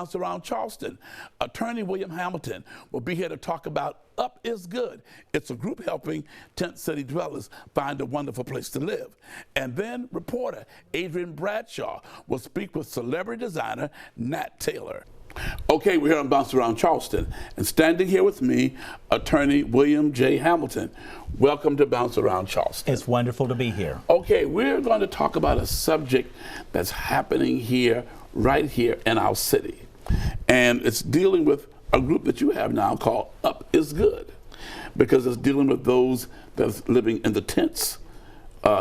Bounce around Charleston. Attorney William Hamilton will be here to talk about Up is Good. It's a group helping tent city dwellers find a wonderful place to live. And then reporter Adrian Bradshaw will speak with celebrity designer Nat Taylor. Okay, we're here on Bounce Around Charleston, and standing here with me, attorney William J. Hamilton. Welcome to Bounce Around Charleston. It's wonderful to be here. Okay, we're going to talk about a subject that's happening here, right here in our city. And it's dealing with a group that you have now called Up is Good, because it's dealing with those that's living in the tents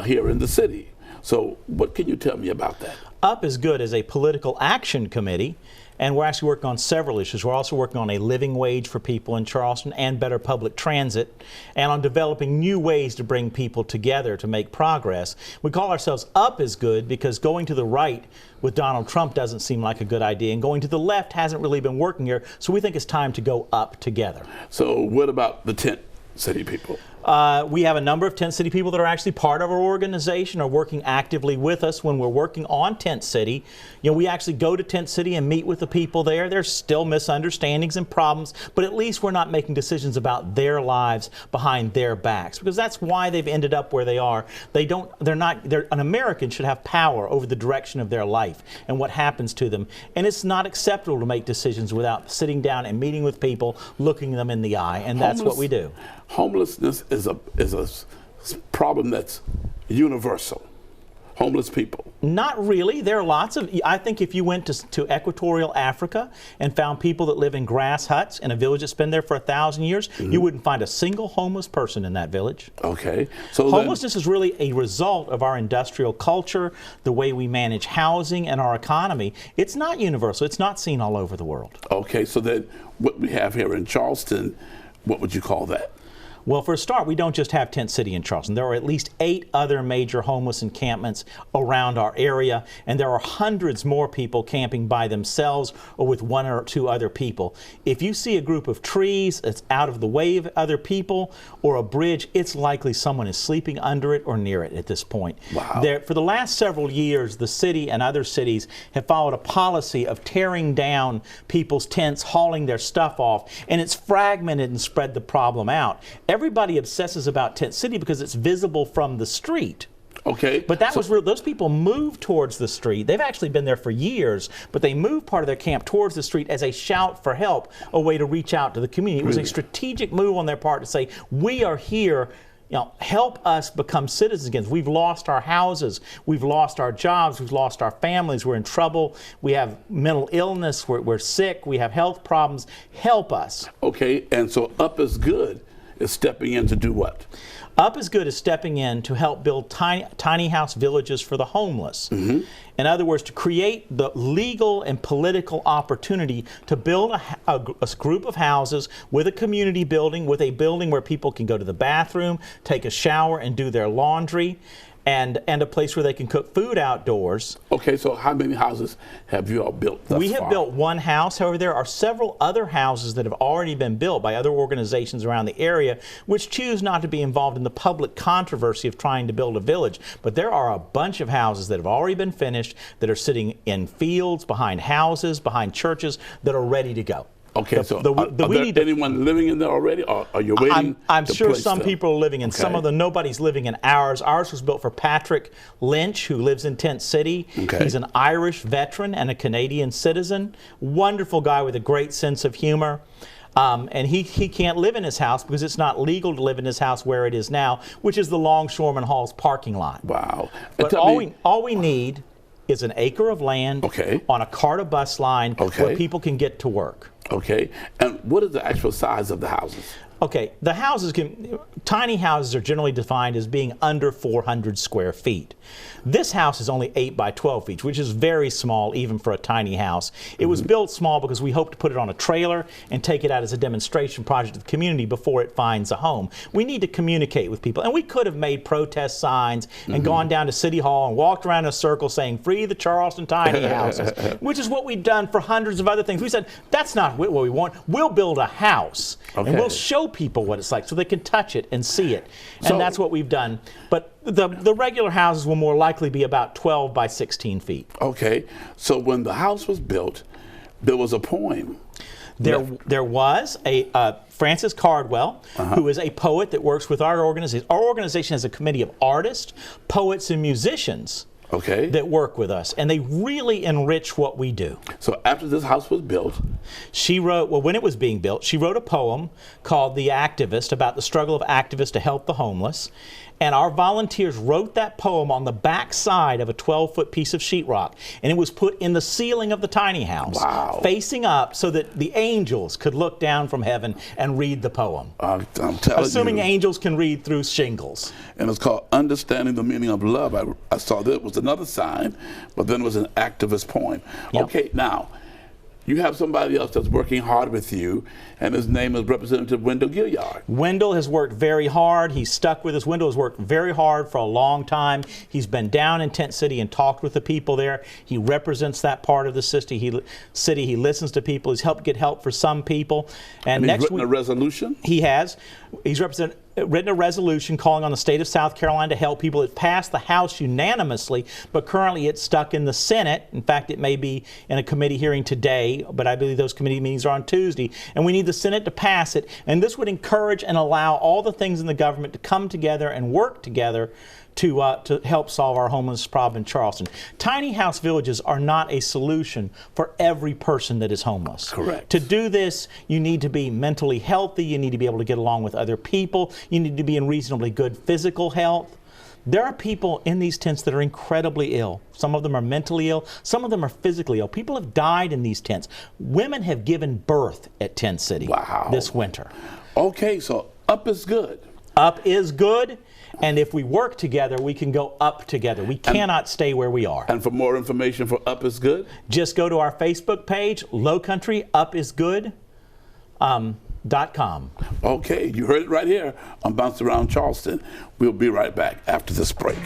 here in the city. So what can you tell me about that? Up is Good is a political action committee, and we're actually working on several issues. We're also working on a living wage for people in Charleston and better public transit, and on developing new ways to bring people together to make progress. We call ourselves Up is Good because going to the right with Donald Trump doesn't seem like a good idea, and going to the left hasn't really been working here, so we think it's time to go up together. So what about the tent city people? We have a number of Tent City people that are actually part of our organization, are working actively with us when we're working on Tent City. You know, we actually go to Tent City and meet with the people there. There's still misunderstandings and problems, but at least we're not making decisions about their lives behind their backs, because that's why they've ended up where they are. An American should have power over the direction of their life and what happens to them. And it's not acceptable to make decisions without sitting down and meeting with people, looking them in the eye, and that's what we do. Homelessness is a problem that's universal. Homeless people. Not really. There are lots of, I think if you went to equatorial Africa and found people that live in grass huts in a village that's been there for 1,000 years, you wouldn't find a single homeless person in that village. Okay. So homelessness is really a result of our industrial culture, the way we manage housing and our economy. It's not universal. It's not seen all over the world. Okay, so then what we have here in Charleston, what would you call that? Well, for a start, we don't just have Tent City in Charleston. There are at least 8 other major homeless encampments around our area, and there are hundreds more people camping by themselves or with 1 or 2 other people. If you see a group of trees that's out of the way of other people or a bridge, it's likely someone is sleeping under it or near it at this point. Wow. For the last several years, the city and other cities have followed a policy of tearing down people's tents, hauling their stuff off, and it's fragmented and spread the problem out. Everybody obsesses about Tent City because it's visible from the street. Okay. But that was real. Those people moved towards the street. They've actually been there for years, but they moved part of their camp towards the street as a shout for help, a way to reach out to the community. It was a strategic move on their part to say, we are here. You know, help us become citizens again. We've lost our houses, we've lost our jobs, we've lost our families, we're in trouble, we have mental illness, we're sick, we have health problems. Help us. Okay, and so Up is Good is stepping in to do what? Up is Good is stepping in to help build tiny house villages for the homeless. In other words, to create the legal and political opportunity to build a group of houses with a community building, with a building where people can go to the bathroom, take a shower, and do their laundry. And a place where they can cook food outdoors. Okay, so how many houses have you all built thus far? We have built 1 house. However, there are several other houses that have already been built by other organizations around the area which choose not to be involved in the public controversy of trying to build a village. But there are a bunch of houses that have already been finished that are sitting in fields, behind houses, behind churches that are ready to go. Okay, are there anyone living in there already, or are you waiting? I'm to sure place some them? people are living in some of them. Nobody's living in ours. Ours was built for Patrick Lynch, who lives in Tent City. Okay. He's an Irish veteran and a Canadian citizen. Wonderful guy with a great sense of humor. And he can't live in his house because it's not legal to live in his house where it is now, which is the Longshoreman Hall's parking lot. Wow. But all we need is an acre of land on a CARTA bus line where people can get to work. Okay, and what is the actual size of the houses? Okay, the houses tiny houses are generally defined as being under 400 square feet. This house is only 8 by 12 feet, which is very small even for a tiny house. It was built small because we hope to put it on a trailer and take it out as a demonstration project to the community before it finds a home. We need to communicate with people, and we could have made protest signs and gone down to City Hall and walked around in a circle saying, "Free the Charleston tiny houses," which is what we've done for hundreds of other things. We said, that's not what we want. We'll build a house, and we'll show people what it's like so they can touch it and see it. And that's what we've done. But the regular houses will more likely be about 12 by 16 feet. Okay, so when the house was built, there was a poem. There was a Francis Cardwell, who is a poet that works with our organization. Our organization has a committee of artists, poets, and musicians that work with us, and they really enrich what we do. So after this house was built, she wrote, well, when it was being built, she wrote a poem called The Activist, about the struggle of activists to help the homeless. And our volunteers wrote that poem on the back side of a 12-foot piece of sheetrock. And it was put in the ceiling of the tiny house, facing up, so that the angels could look down from heaven and read the poem. I'm telling you. Assuming angels can read through shingles. And it's called Understanding the Meaning of Love. I saw that was another sign, but then it was an activist poem. Yep. Okay, now, you have somebody else that's working hard with you, and his name is Representative Wendell Gilliard. Wendell has worked very hard. He's stuck with us. Wendell has worked very hard for a long time. He's been down in Tent City and talked with the people there. He represents that part of the city. He listens to people. He's helped get help for some people. And he's written a resolution? He has. He's written a resolution calling on the state of South Carolina to help people. It passed the House unanimously, but currently it's stuck in the Senate. In fact, it may be in a committee hearing today, but I believe those committee meetings are on Tuesday. And we need the Senate to pass it. And this would encourage and allow all the things in the government to come together and work together to help solve our homeless problem in Charleston. Tiny house villages are not a solution for every person that is homeless. Correct. To do this, you need to be mentally healthy. You need to be able to get along with other people. You need to be in reasonably good physical health. There are people in these tents that are incredibly ill. Some of them are mentally ill. Some of them are physically ill. People have died in these tents. Women have given birth at Tent City this winter. Okay, so up is good. Up is good. And if we work together, we can go up together. We cannot stay where we are. And for more information for Up is Good? Just go to our Facebook page, Low Country Up is Good. .com. Okay, you heard it right here on Bounce Around Charleston. We'll be right back after this break.